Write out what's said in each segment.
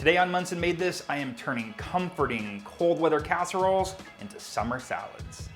Today on Munson Made This, I am turning comforting cold weather casseroles into summer salads.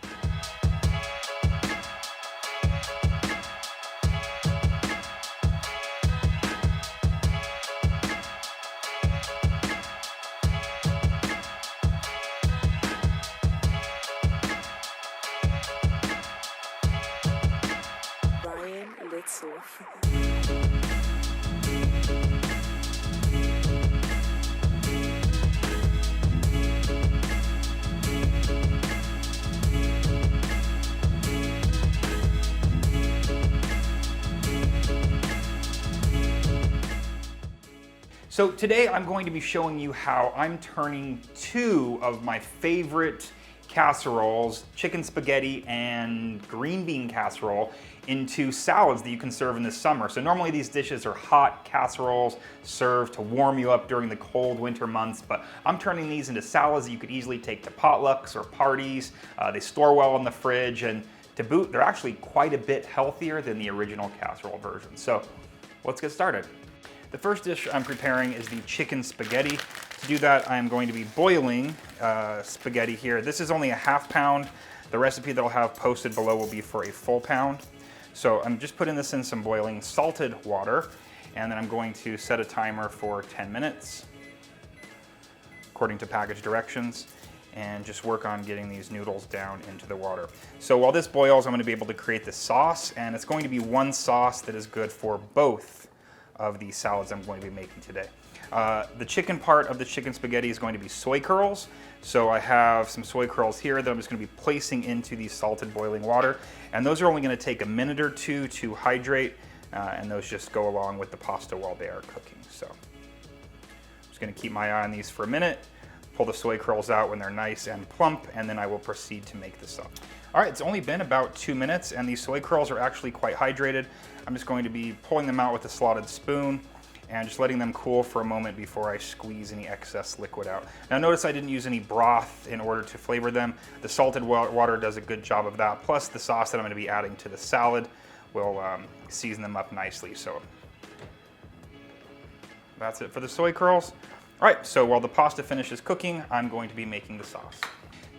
So today I'm going to be showing you how I'm turning two of my favorite casseroles, chicken spaghetti and green bean casserole, into salads that you can serve in the summer. So normally these dishes are hot casseroles served to warm you up during the cold winter months, but I'm turning these into salads that you could easily take to potlucks or parties. They store well in the fridge, and to boot, they're actually quite a bit healthier than the original casserole version. So let's get started. The first dish I'm preparing is the chicken spaghetti. To do that, I'm going to be boiling spaghetti here. This is only a ½ pound. The recipe that I'll have posted below will be for a full pound. So I'm just putting this in some boiling salted water, and then I'm going to set a timer for 10 minutes, according to package directions, and just work on getting these noodles down into the water. So while this boils, I'm going to be able to create the sauce, and it's going to be one sauce that is good for both of the salads I'm going to be making today. The chicken part of the chicken spaghetti is going to be soy curls. So I have some soy curls here that I'm just going to be placing into the salted boiling water. And those are only going to take a minute or two to hydrate, and those just go along with the pasta while they are cooking. So I'm just going to keep my eye on these for a minute, pull the soy curls out when they're nice and plump, and then I will proceed to make the sauce. All right, it's only been about 2 minutes, and these soy curls are actually quite hydrated. I'm just going to be pulling them out with a slotted spoon and just letting them cool for a moment before I squeeze any excess liquid out. Now notice I didn't use any broth in order to flavor them. The salted water does a good job of that, plus the sauce that I'm going to be adding to the salad will season them up nicely. So that's it for the soy curls. All right, so while the pasta finishes cooking, I'm going to be making the sauce.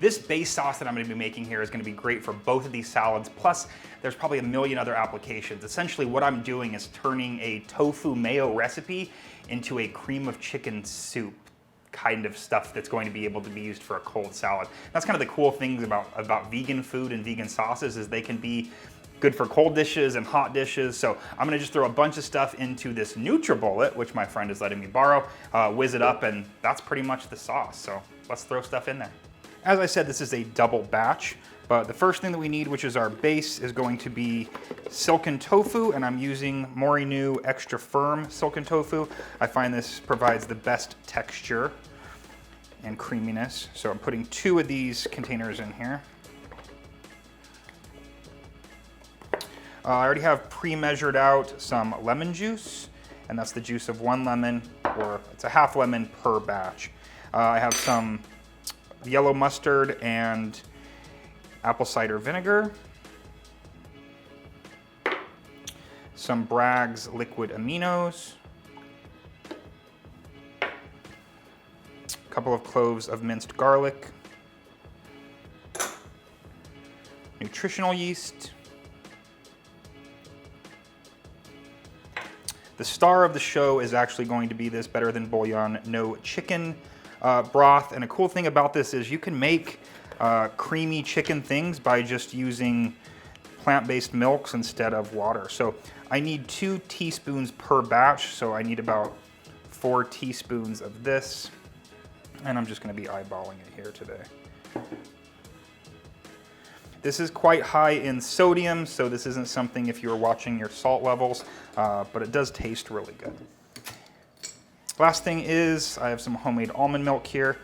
This base sauce that I'm going to be making here is going to be great for both of these salads, plus there's probably a million other applications. Essentially what I'm doing is turning a tofu mayo recipe into a cream of chicken soup kind of stuff that's going to be able to be used for a cold salad. That's kind of the cool things about vegan food and vegan sauces, is they can be good for cold dishes and hot dishes. So I'm gonna just throw a bunch of stuff into this NutriBullet, which my friend is letting me borrow, whiz it up, and that's pretty much the sauce. So let's throw stuff in there. As I said, this is a double batch, but the first thing that we need, which is our base, is going to be silken tofu, and I'm using Morinu Extra Firm silken tofu. I find this provides the best texture and creaminess. So I'm putting 2 of these containers in here. I already have pre-measured out some lemon juice, and that's the juice of 1 lemon, or it's a ½ lemon per batch. I have some yellow mustard and apple cider vinegar, some Bragg's liquid aminos, a couple of cloves of minced garlic, nutritional yeast. The star of the show is actually going to be this Better Than Bouillon no chicken broth, and a cool thing about this is you can make creamy chicken things by just using plant-based milks instead of water. So I need 2 teaspoons per batch, so I need about 4 teaspoons of this, and I'm just going to be eyeballing it here today. This is quite high in sodium, so this isn't something if you're watching your salt levels, but it does taste really good. Last thing is I have some homemade almond milk here,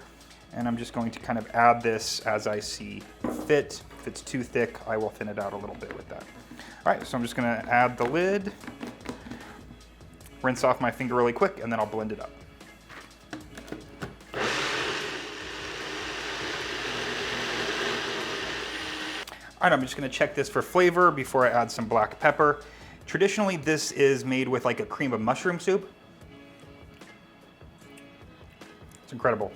and I'm just going to kind of add this as I see fit. If it's too thick, I will thin it out a little bit with that. All right, so I'm just gonna add the lid, rinse off my finger really quick, and then I'll blend it up. All right, I'm just gonna check this for flavor before I add some black pepper. Traditionally, this is made with like a cream of mushroom soup. It's incredible.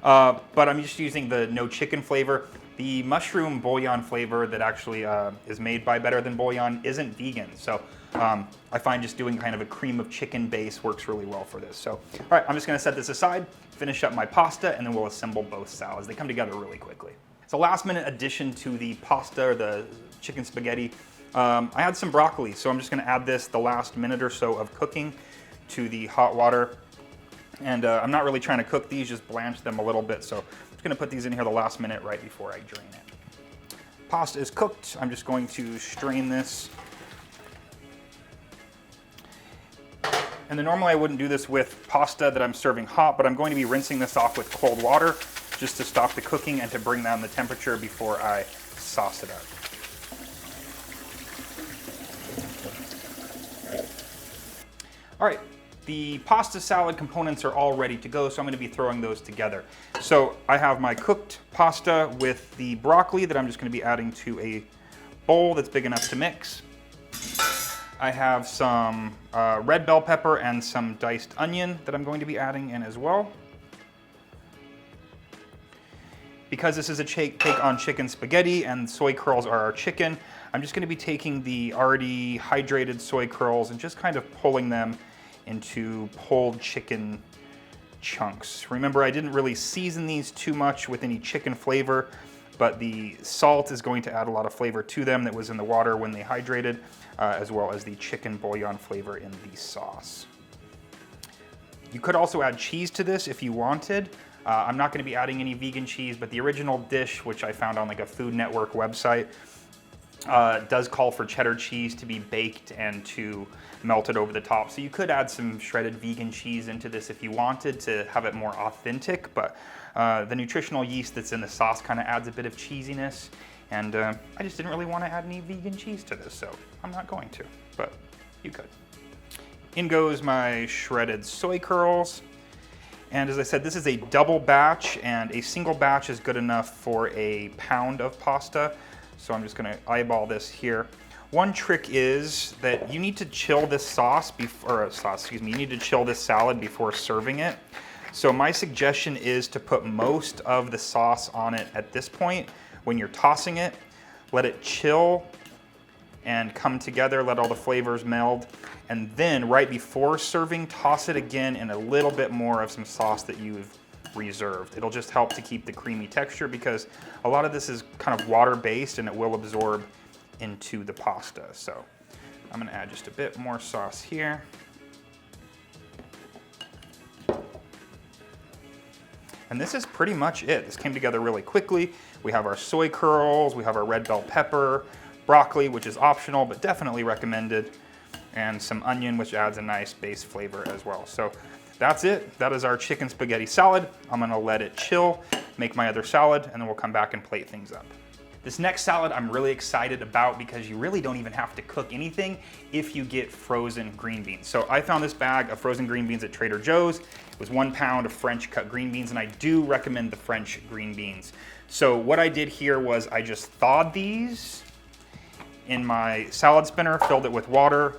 But I'm just using the no chicken flavor. The mushroom bouillon flavor that actually is made by Better Than Bouillon isn't vegan. So I find just doing kind of a cream of chicken base works really well for this. So, all right, I'm just gonna set this aside, finish up my pasta, and then we'll assemble both salads. They come together really quickly. So last minute addition to the pasta or the chicken spaghetti, I had some broccoli. So I'm just gonna add this the last minute or so of cooking to the hot water. And I'm not really trying to cook these, just blanch them a little bit. So I'm just gonna put these in here the last minute right before I drain it. Pasta is cooked. I'm just going to strain this. And then normally I wouldn't do this with pasta that I'm serving hot, but I'm going to be rinsing this off with cold water just to stop the cooking and to bring down the temperature before I sauce it up. All right. The pasta salad components are all ready to go, so I'm going to be throwing those together. So I have my cooked pasta with the broccoli that I'm just going to be adding to a bowl that's big enough to mix. I have some red bell pepper and some diced onion that I'm going to be adding in as well. Because this is a take on chicken spaghetti and soy curls are our chicken, I'm just going to be taking the already hydrated soy curls and just kind of pulling them into pulled chicken chunks. Remember, I didn't really season these too much with any chicken flavor, but the salt is going to add a lot of flavor to them that was in the water when they hydrated, as well as the chicken bouillon flavor in the sauce. You could also add cheese to this if you wanted. I'm not going to be adding any vegan cheese, but the original dish, which I found on like a Food Network website, does call for cheddar cheese to be baked and to melted over the top. So you could add some shredded vegan cheese into this if you wanted to have it more authentic, but the nutritional yeast that's in the sauce kind of adds a bit of cheesiness, and I just didn't really want to add any vegan cheese to this, so I'm not going to, but you could. In goes my shredded soy curls. And as I said, this is a double batch, and a single batch is good enough for a pound of pasta. So I'm just gonna eyeball this here. One trick is that you need to chill this you need to chill this salad before serving it. So my suggestion is to put most of the sauce on it at this point when you're tossing it. Let it chill and come together, let all the flavors meld. And then right before serving, toss it again in a little bit more of some sauce that you've reserved. It'll just help to keep the creamy texture because a lot of this is kind of water-based and it will absorb into the pasta. So I'm gonna add just a bit more sauce here. And this is pretty much it. This came together really quickly. We have our soy curls, we have our red bell pepper, broccoli, which is optional but definitely recommended, and some onion, which adds a nice base flavor as well. So that's it. That is our chicken spaghetti salad. I'm gonna let it chill, make my other salad, and then we'll come back and plate things up. This next salad I'm really excited about because you really don't even have to cook anything if you get frozen green beans. So I found this bag of frozen green beans at Trader Joe's. It was 1 pound of French cut green beans, and I do recommend the French green beans. So what I did here was I just thawed these in my salad spinner, filled it with water,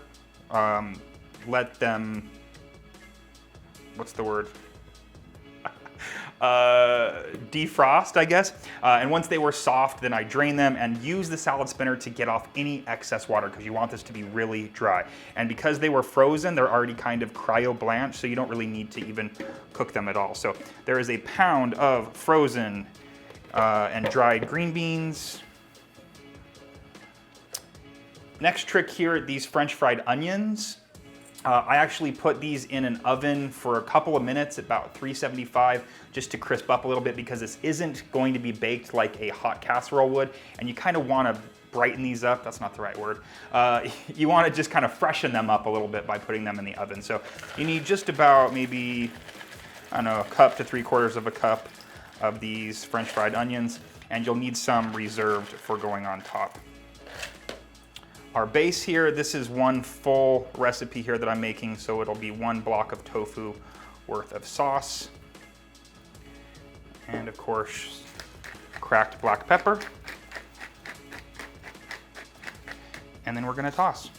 let them, what's the word? Defrost, I guess. And once they were soft, then I drained them and used the salad spinner to get off any excess water because you want this to be really dry. And because they were frozen, they're already kind of cryo blanched, so you don't really need to even cook them at all. So there is a pound of frozen and dried green beans. Next trick here, these French fried onions. I actually put these in an oven for a couple of minutes at about 375 just to crisp up a little bit because this isn't going to be baked like a hot casserole would, and you kind of want to brighten these up. That's not the right word. You want to just kind of freshen them up a little bit by putting them in the oven. So you need just about maybe, I don't know, a cup to 3/4 of a cup of these French fried onions, and you'll need some reserved for going on top. Our base here, this is one full recipe here that I'm making, so it'll be 1 block of tofu worth of sauce. And of course, cracked black pepper. And then we're gonna toss.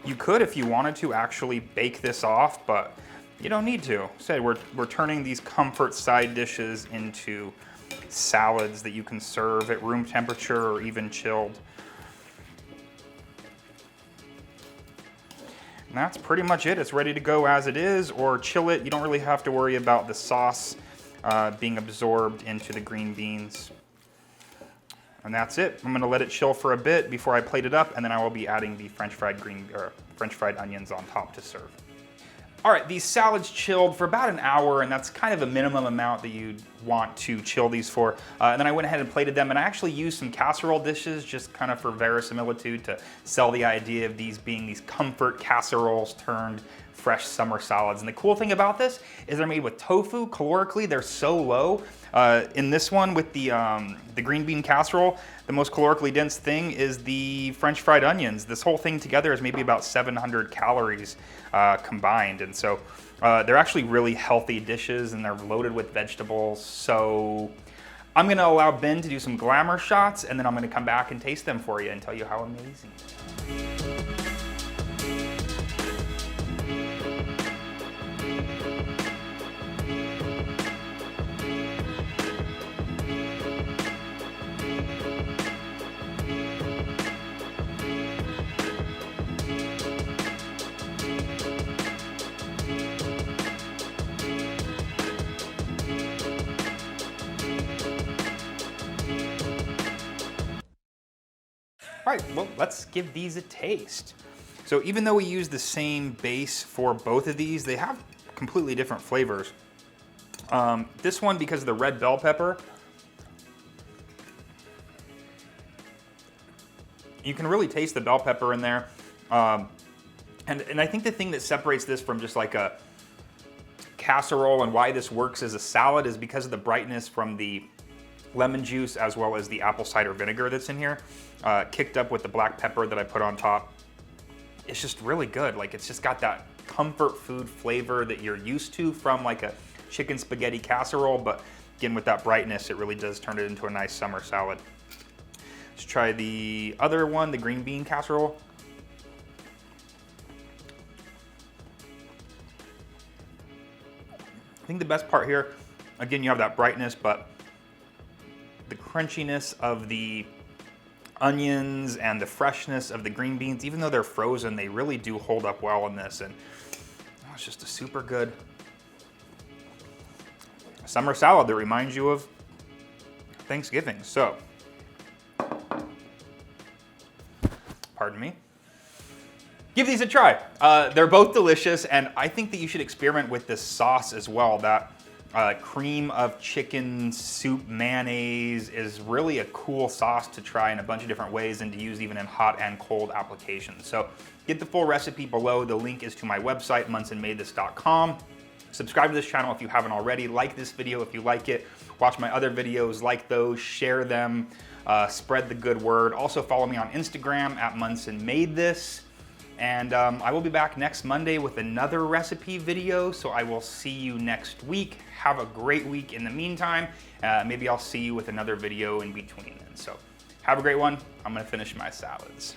You could, if you wanted to, actually bake this off, but you don't need to. Said we're turning these comfort side dishes into salads that you can serve at room temperature or even chilled. And that's pretty much it. It's ready to go as it is, or chill it. You don't really have to worry about the sauce being absorbed into the green beans. And that's it. I'm gonna let it chill for a bit before I plate it up, and then I will be adding the French fried onions on top to serve. All right, these salads chilled for about an hour, and that's kind of a minimum amount that you'd want to chill these for. And then I went ahead and plated them, and I actually used some casserole dishes just kind of for verisimilitude to sell the idea of these being these comfort casseroles turned fresh summer salads. And the cool thing about this is they're made with tofu. Calorically, they're so low. In this one with the green bean casserole, the most calorically dense thing is the French fried onions. This whole thing together is maybe about 700 calories combined. And so they're actually really healthy dishes, and they're loaded with vegetables. So I'm gonna allow Ben to do some glamour shots, and then I'm gonna come back and taste them for you and tell you how amazing. All right, well, let's give these a taste. So even though we use the same base for both of these, they have completely different flavors. This one, because of the red bell pepper, you can really taste the bell pepper in there. And I think the thing that separates this from just like a casserole and why this works as a salad is because of the brightness from the lemon juice as well as the apple cider vinegar that's in here, kicked up with the black pepper that I put on top. It's just really good. Like, it's just got that comfort food flavor that you're used to from like a chicken spaghetti casserole, but again, with that brightness, it really does turn it into a nice summer salad. Let's try the other one, the green bean casserole. I think the best part here, again, you have that brightness, but the crunchiness of the onions and the freshness of the green beans, even though they're frozen, they really do hold up well in this. And it's just a super good summer salad that reminds you of Thanksgiving. So, pardon me. Give these a try. They're both delicious, and I think that you should experiment with this sauce as well. That cream of chicken soup mayonnaise is really a cool sauce to try in a bunch of different ways and to use even in hot and cold applications. So get the full recipe below. The link is to my website, munsonmadethis.com. Subscribe to this channel if you haven't already. Like this video if you like it. Watch my other videos, like those, share them, spread the good word. Also follow me on Instagram at munsonmadethis. And I will be back next Monday with another recipe video, so I will see you next week. Have a great week in the meantime. Maybe I'll see you with another video in between then. So have a great one. I'm gonna finish my salads.